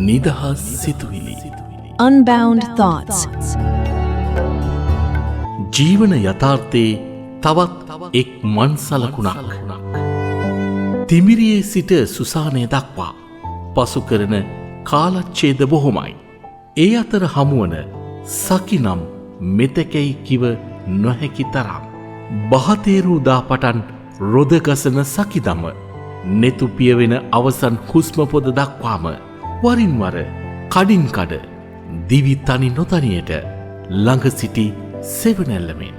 නිදහස් සිතුවිලි Unbound thoughts. ජීවන යථාර්ථයේ තවත් එක් මන්සලකුණක් තිමිරියේ සිට සුසානය දක්වා පසු කරන කාලච්ඡේද බොහොමයි. ඒ අතර හමුවන සකිනම් මෙතෙකැයි කිව නොහැකි තරම් බහතේරුදා පටන් රොදගසන සකිදම නෙතු පියවෙන අවසන් හුස්ම පොද දක්වාම වරින් වර කඩින් කඩ දිවි තනි නොතනියට ළඟ සිටි සෙවණැල්ලමෙන්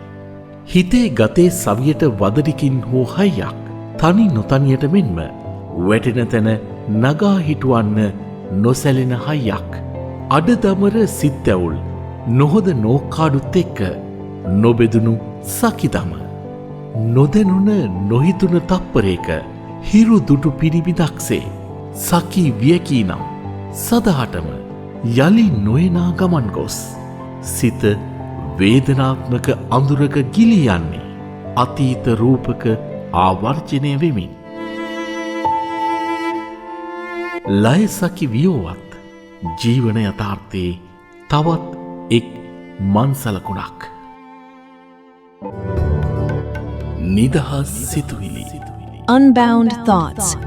හිතේ ගතේ සවියට වදඩිකින් හෝ හයියක් තනි නොතනියට මෙන්ම වැටෙන තැන නගා හිටුවන්න නොසැලෙන හයියක් අඩදමර සිත්තැවුල් නොහොද නෝකාඩුත් එක්ක නොබෙදුණු සකිදම නොදැනුන නොහිතුන තප්පරේක හිරු දුටු පිරිබිදක්සේ සකී වියකී නම් සදහටම යළි නොයනා ගමන් ගොස් සිත වේදනාත්මක අඳුරක ගිලී යන්නේ අතීත රූපක ආවර්ජනය වෙමින් ලය සකි වියෝවත් ජීවන යථාර්ථයේ තවත් එක් මන්සලකුණක් නිදහස් සිතුවිලි Unbound thoughts.